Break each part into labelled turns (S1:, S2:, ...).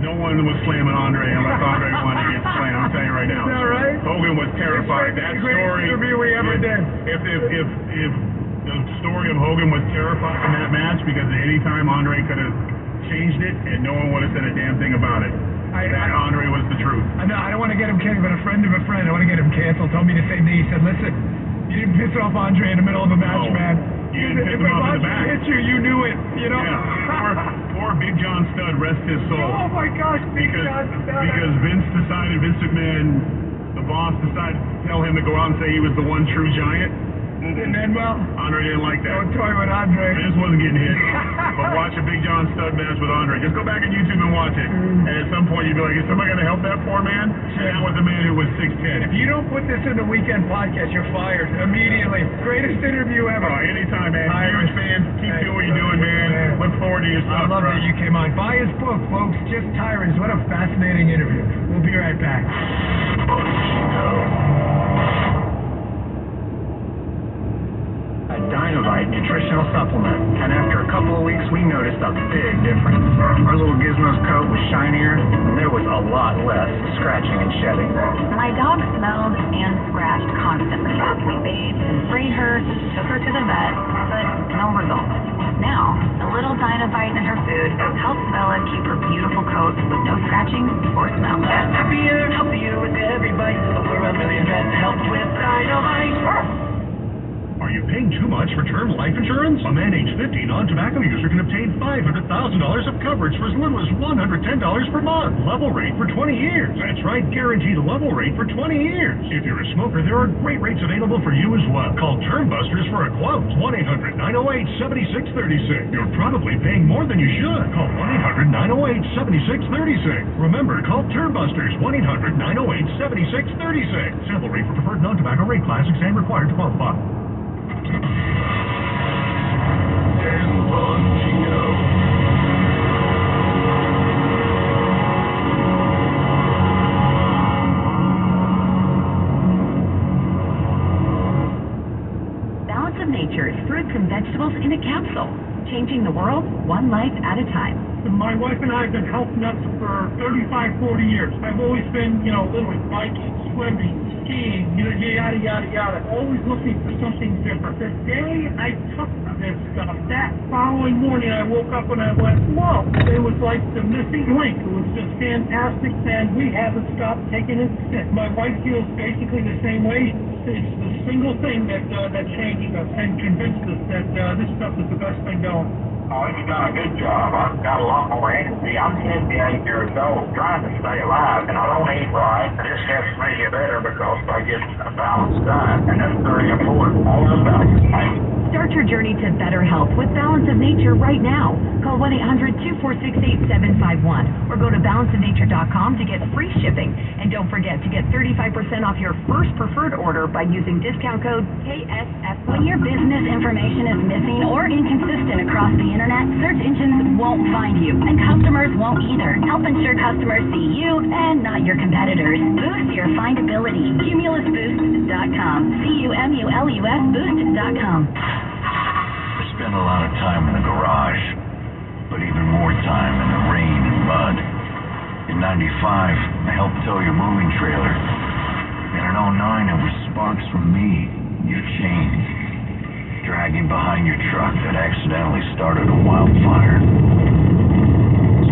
S1: No one was slamming Andre unless Andre wanted to get slammed. I'm telling you right now.
S2: Is that right?
S1: Hogan was terrified. That story.
S2: Interview we ever did.
S1: If the story of Hogan was terrified in that match, because at any time Andre could have changed it and no one would have said a damn thing about it. Andre was the truth.
S2: I know, I don't want to get him canceled, but a friend of a friend, I want to get him canceled, told me the same thing. He said, listen, you didn't piss off Andre in the middle of a match, man.
S1: You didn't piss him off in the back.
S2: If hit you, you knew it, you know?
S1: Yeah. Poor Big John Studd, rest his soul.
S2: Oh my gosh, Big John Studd.
S1: Because Vince McMahon, the boss, decided to tell him to go out and say he was the one true giant.
S2: And then, well,
S1: Andre didn't like that.
S2: Don't toy with Andre.
S1: Vince wasn't getting hit. But watch a Big John Studd match with Andre. Just go back on YouTube and watch it. And at some point you'd be like, is somebody going to help that poor man? And that was a man who was 6'10".
S2: If you don't put this in the weekend podcast, you're fired immediately. Greatest interview ever.
S1: Oh, anytime, man. Huge fans. Keep doing what you're doing, man. Look forward to your stuff,
S2: I love that you came on. Buy his book, folks. Just Tyrants. What a fascinating interview. We'll be right back. A Dynamite nutritional supplement, and after a couple of weeks we noticed a big difference. Our little Gizmo's coat was shinier, and there was a lot less scratching and shedding.
S3: My dog smelled and scratched constantly. We bathed and sprayed her, took her to the vet, but no results. Now, a little Dynamite in her food helps Bella keep her beautiful coat with no scratching or smell.
S4: Happier, healthier with every bite. Over 1 million pets helped with Dynamite.
S5: Are you paying too much for term life insurance? A man age 50 non-tobacco user can obtain $500,000 of coverage for as little as $110 per month. Level rate for 20 years. That's right, guaranteed level rate for 20 years. If you're a smoker, there are great rates available for you as well. Call Term Busters for a quote. 1-800-908-7636. You're probably paying more than you should. Call 1-800-908-7636. Remember, call Term Busters. 1-800-908-7636. Sample rate for preferred non-tobacco rate class. Exam required to qualify.
S3: Balance of Nature is fruits and vegetables in a capsule, changing the world one life at a time.
S6: My wife and I have been health nuts for 35, 40 years. I've always been, literally biking, swimming, skiing, yada, yada, yada. Always looking for something different. The day I took this stuff, that following morning I woke up and I went, whoa. It was like the missing link. It was just fantastic, and we haven't stopped taking it since. My wife feels basically the same way. It's the single thing that changed us and convinced us that this stuff is the best thing going.
S7: Oh, you've done a good job. I've got a lot more energy. I'm 58 years old, trying to stay alive, and I don't eat right. This helps me get better because I get a balanced diet, and that's very important. All about it.
S3: Start your journey to better health with Balance of Nature right now. Call 1-800-246-8751 or go to balanceofnature.com to get free shipping. And don't forget to get 35% off your first preferred order by using discount code KSF. When your business information is missing or inconsistent across the internet, search engines won't find you, and customers won't either. Help ensure customers see you and not your competitors. Boost your findability. CumulusBoost.com. CUMULUS Boost.com.
S8: I spent a lot of time in the garage, but even more time in the rain and mud. In 95, I helped tow your moving trailer. And in 09, it was sparks from me. You changed. Dragging behind your truck that accidentally started a wildfire.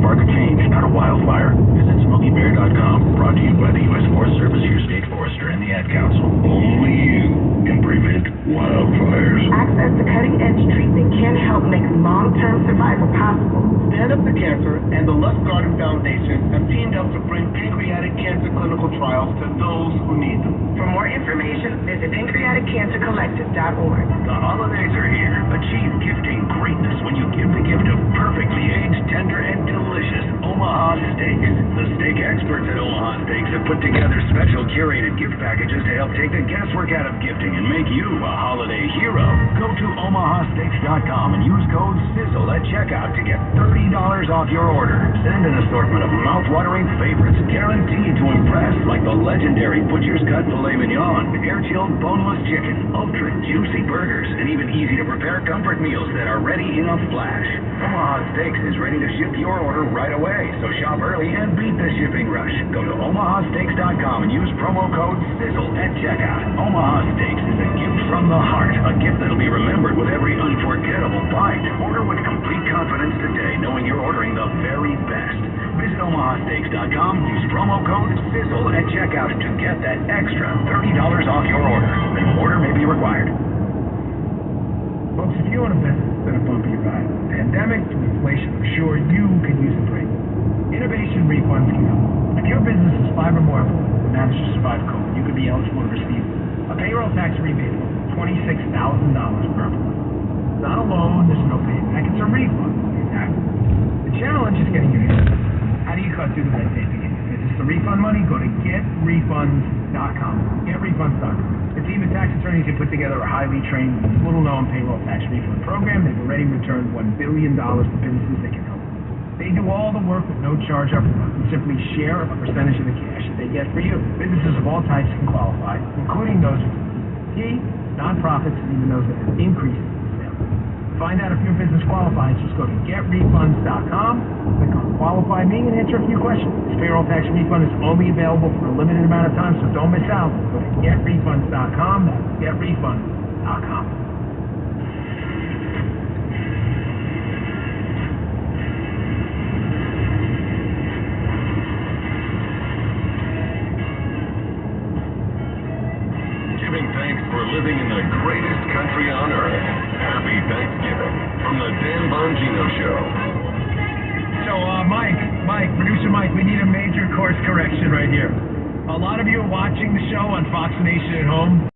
S8: Spark a change, not a wildfire. Visit SmokeyBear.com. Brought to you by the U.S. Forest Service, your state forester, and the Ad Council. Only you can prevent wildfires.
S9: Access to cutting-edge treatment can help make long-term survival possible.
S10: Stand Up to Cancer and the Les Garden Foundation have teamed up to bring pancreatic cancer clinical trials to those who need them.
S9: For more information, visit pancreaticcancercollective.org.
S8: The holidays are here. Achieve gifting greatness when you give the gift of perfectly aged, tender, and delicious Omaha steaks. The The steak experts at Omaha Steaks have put together special curated gift packages to help take the guesswork out of gifting and make you a holiday hero. Go to omahasteaks.com and use code SIZZLE at checkout to get $30 off your order. Send an assortment of mouth-watering favorites guaranteed to impress, like the legendary Butcher's Cut Filet Mignon, air-chilled boneless chicken, ultra-juicy burgers, and even easy-to-prepare comfort meals that are ready in a flash. Omaha Steaks is ready to ship your order right away, so shop early and beat the shipping rush. Go to omahasteaks.com and use promo code SIZZLE at checkout. Omaha Steaks is a gift from the heart, a gift that'll be remembered with every unforgettable bite. Order with complete confidence today, knowing you're ordering the very best. Visit omahasteaks.com, use promo code SIZZLE at checkout to get that extra $30 off your order. An order may be required.
S11: Folks, if you own a business, it's been a bumpy ride. Pandemic to inflation, I'm sure you could use a break. Innovation refunds can help. If your business is 5 or more employees and managed to survive COVID, you could be eligible to receive a payroll tax rebate of $26,000 per employee. It's not a loan, there's no payback, it's a refund. Exactly. The challenge is getting your hands. How do you cut through the red tape to get your business to refund money? Go to getrefunds.com. Getrefunds.com. The team of tax attorneys have put together a highly trained, little-known payroll tax refund program. They've already returned $1 billion to businesses that can help. They do all the work with no charge up front and simply share a percentage of the cash that they get for you. Businesses of all types can qualify, including those with nonprofits, and even those that have increased in sales. To find out if your business qualifies, just go to getrefunds.com, click on Qualify Me, and answer a few questions. This payroll tax refund is only available for a limited amount of time, so don't miss out. Go to getrefunds.com, that's getrefunds.com.
S8: Living in the greatest country on earth. Happy Thanksgiving from the Dan Bongino Show.
S11: So, producer Mike, we need a major course correction right here. A lot of you are watching the show on Fox Nation at home.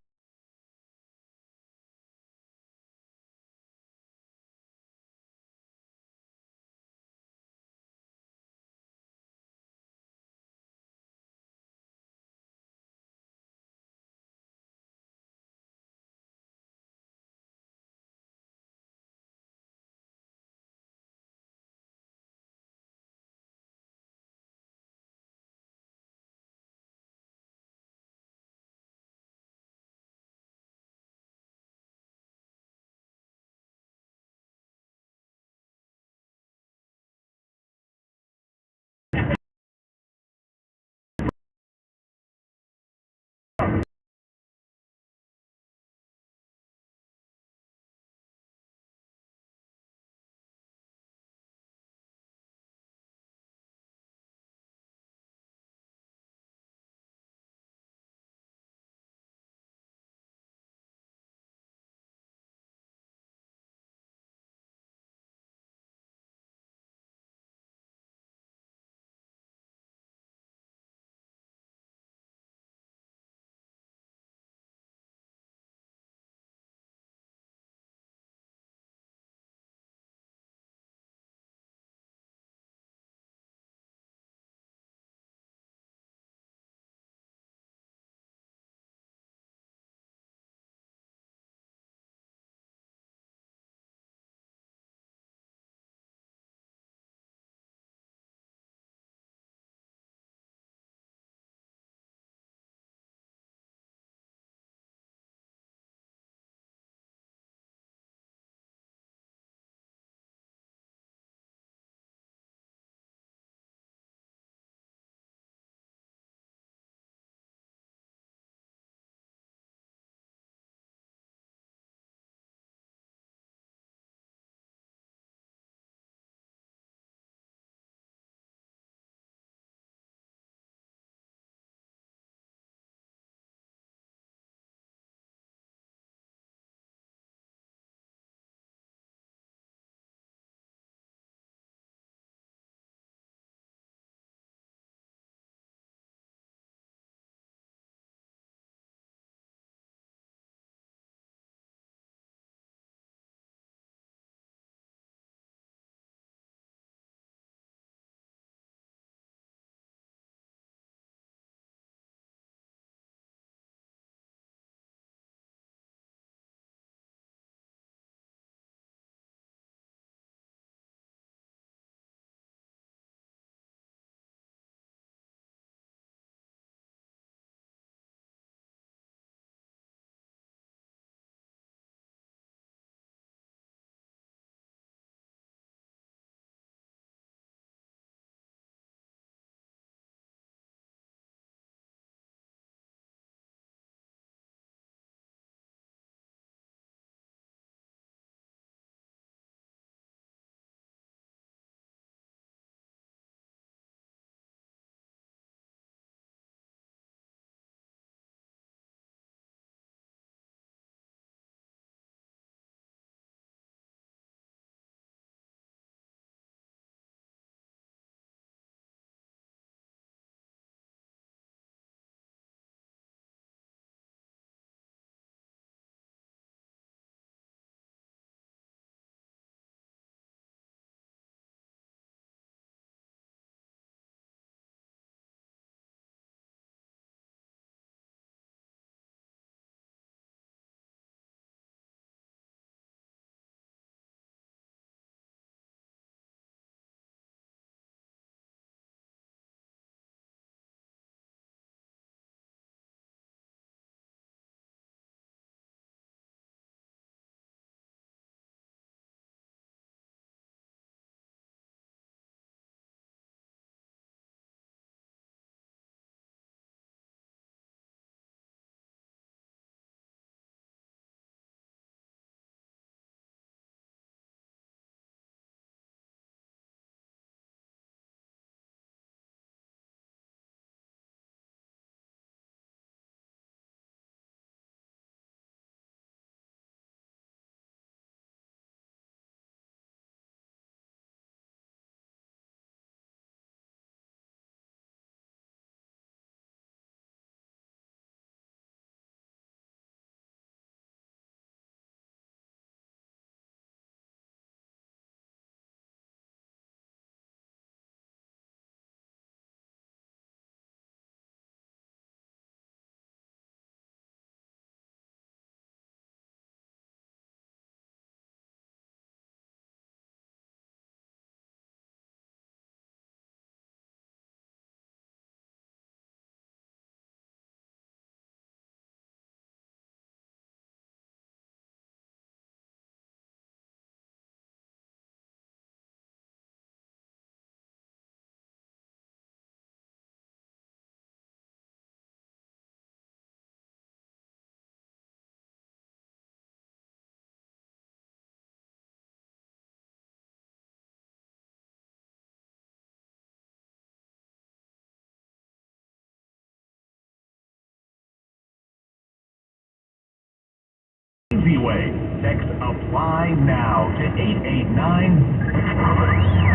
S12: easy way. Text APPLY now to 889.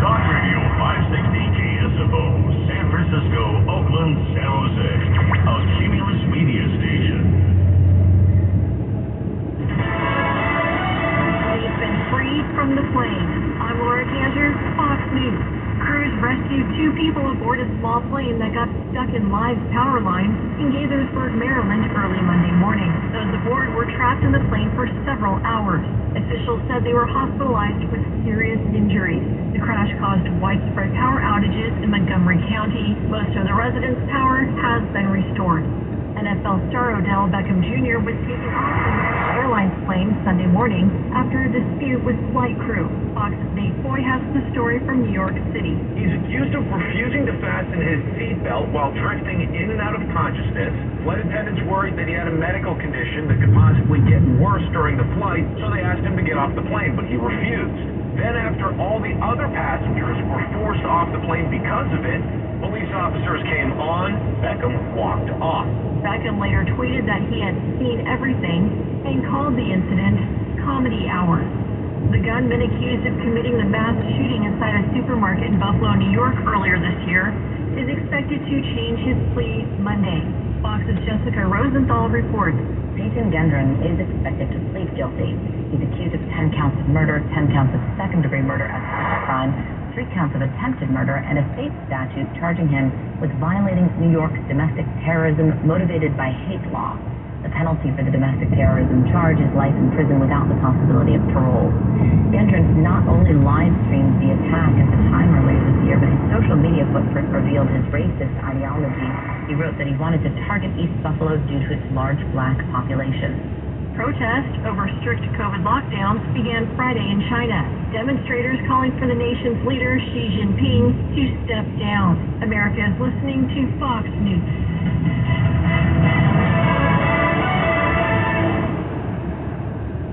S5: Talk Radio 560 KSFO, San Francisco, Oakland, San Jose. A Cumulus Media Station.
S3: They've been freed from the flames. I'm Laura Cantor, Fox News. Crews rescued 2 people aboard a small plane that got stuck in live power lines in Gaithersburg, Maryland early Monday morning. Those aboard were trapped in the plane for several hours. Officials said they were hospitalized with serious injuries. The crash caused widespread power outages in Montgomery County. Most of the residents' power has been restored. NFL star Odell Beckham Jr. was taken off from the Airlines plane Sunday morning after a dispute with flight crew. Fox's Nate Foy has the story from New York City.
S13: He's accused of refusing to fasten his seatbelt while drifting in and out of consciousness. Flight attendants worried that he had a medical condition that could possibly get worse during the flight, so they asked him to get off the plane, but he refused. Then, after all the other passengers were forced off the plane because of it, police officers came on, Beckham walked off.
S3: Beckham later tweeted that he had seen everything and called the incident comedy hour. The gunman accused of committing the mass shooting inside a supermarket in Buffalo, New York earlier this year is expected to change his plea Monday. Fox's Jessica Rosenthal reports.
S14: Peyton Gendron is expected to plead guilty. He's accused of 10 counts of murder, 10 counts of second-degree murder as a crime, 3 counts of attempted murder, and a state statute charging him with violating New York's domestic terrorism motivated by hate law. The penalty for the domestic terrorism charge is life in prison without the possibility of parole. Gendron not only live-streamed the attack at the time earlier this year, but his social media footprint revealed his racist ideology. He wrote that he wanted to target East Buffalo due to its large black population.
S3: Protest over strict COVID lockdowns began Friday in China. Demonstrators calling for the nation's leader, Xi Jinping, to step down. America is listening to Fox News.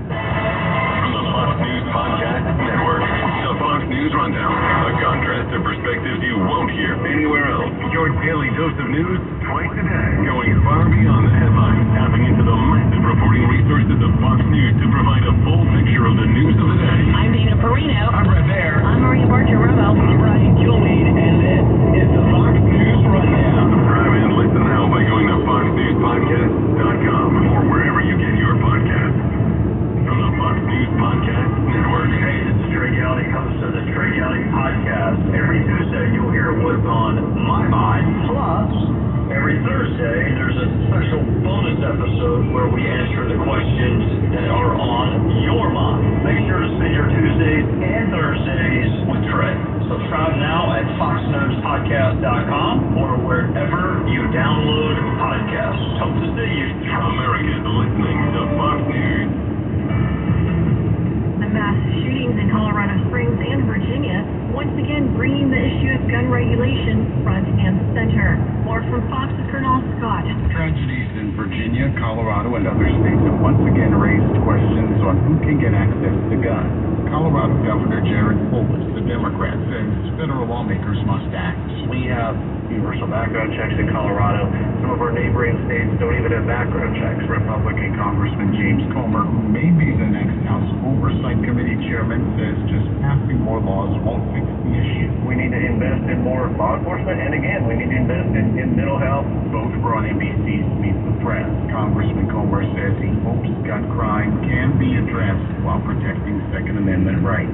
S5: From the Fox News Podcast Network, the Fox News Rundown. A contrast of perspectives you won't hear anywhere else. Your daily dose of news twice a day. Going far beyond the headlines, tapping into the massive reporting resources of Fox News to provide a full picture of the news of the day.
S4: I'm Dana Perino.
S10: I'm Brett Baer.
S3: I'm Maria Bartiromo.
S10: I'm Ryan Kilmeade, and this is the Fox News Rundown.
S5: Subscribe and listen now by going to foxnewspodcast.com or wherever you get your podcasts. From the Fox News Podcast Network.
S15: Hey, this is Trey Gowdy, host of the Trey Gowdy Podcast. Every Tuesday, you'll hear what's on my mind. Plus, every Thursday, there's a special bonus episode where we answer the questions that are on your mind. Make sure to spend your Tuesdays and Thursdays with Trey. Subscribe now at foxnewspodcast.com or wherever you download podcasts. Hope to see you.
S5: America's listening to Fox News.
S3: The mass shootings in Colorado Springs and Virginia once again bringing the issue of gun regulation front and center. More from Fox's Colonel Scott.
S16: Tragedies in Virginia, Colorado, and other states have once again raised questions on who can get access to guns. Colorado Governor Jared Polis, the Democrat, says federal lawmakers must act.
S13: We have universal background checks in Colorado. Some of our neighboring states don't even have background checks.
S16: Republican Congressman James Comer, who may be the next House Oversight Committee chairman, says just passing more laws won't fix the issue.
S13: We need to invest in more law enforcement, and again, we need to invest in mental health.
S16: Both were on NBC's Meet the Press. Congressman Comer says he hopes gun crime can be addressed while protecting Second Amendment rights.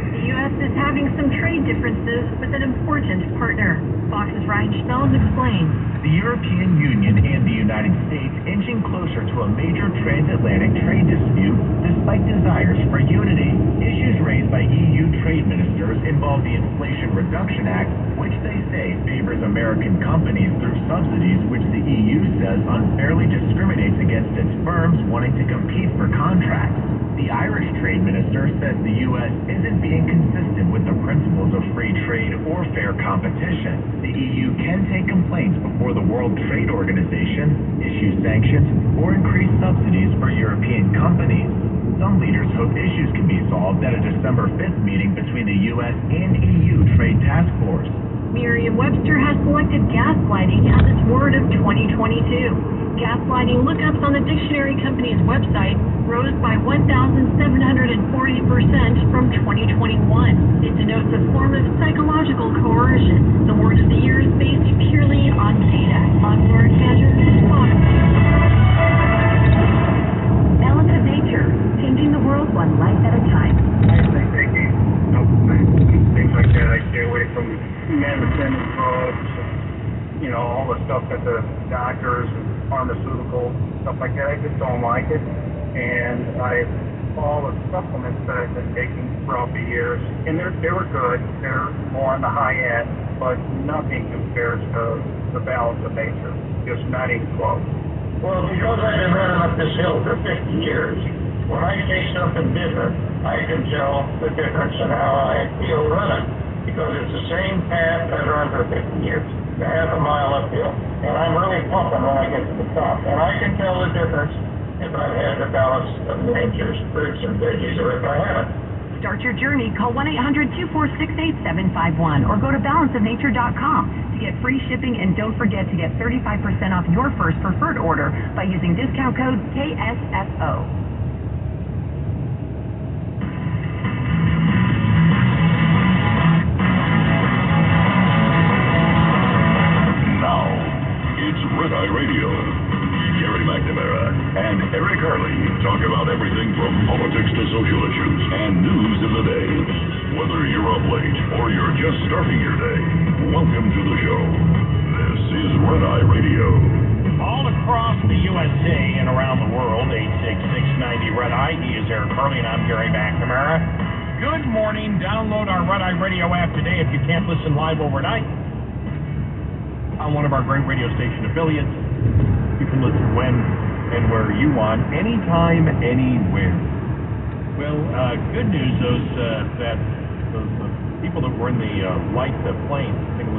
S3: The U.S. is having some trade differences with an important partner. Fox's Ryan Schmelz explains.
S11: The European Union and the United States inching closer to a major transatlantic trade dispute despite desires for unity. Issues raised by EU trade ministers involve the Inflation Reduction Act, which they say favors American companies through subsidies, which the EU says unfairly discriminates against its firms wanting to compete for contracts. The Irish trade minister says the U.S. isn't being consistent with the principles of free trade or fair competition. The EU can take complaints before the World Trade Organization, issue sanctions, or increase subsidies for European companies. Some leaders hope issues can be solved at a December 5th meeting between the U.S. and EU Trade Task Force.
S3: Merriam-Webster has selected gaslighting as its word of 2022. Gaslighting lookups on the dictionary company's website rose by 1,740% from 2021. It denotes a form of psychological coercion. The word of the year is based purely on data. On Word Gadget, Balance of Nature, changing the world one life at a time.
S10: I think taking supplements, things like that. I stay away from medicine and drugs, you know, all the stuff that the doctors and pharmaceutical stuff like that. I just don't like it. And all the supplements that I've been taking throughout the years, and they were good. They're more on the high end, but nothing compares to the Balance of Nature. Just not even close.
S7: Well, because I've been running up this hill for 50 years, when I say something different, I can tell the difference in how I feel running. Because it's the same path I've run for 50 years, a half a mile uphill. And I'm really pumping when I get to the top. And I can tell the difference if I've had the Balance of Nature's fruits and veggies or if I haven't.
S3: Start your journey. Call 1-800-246-8751 or go to balanceofnature.com to get free shipping, and don't forget to get 35% off your first preferred order by using discount code KSFO.
S17: Now, it's Red Eye Radio. Gary McNamara and Eric Harley talk about everything from politics to social issues and news in the day. Whether you're up late or you're just starting your day, welcome to the show. This is Red Eye Radio.
S18: All across the USA and around the world, 866-90 Red Eye. He is Eric Harley and I'm Gary McNamara. Good morning. Download our Red Eye Radio app today if you can't listen live overnight on one of our great radio station affiliates. You can listen when and where you want, anytime, anywhere. Well, good news, those people that were in the light plane, I think it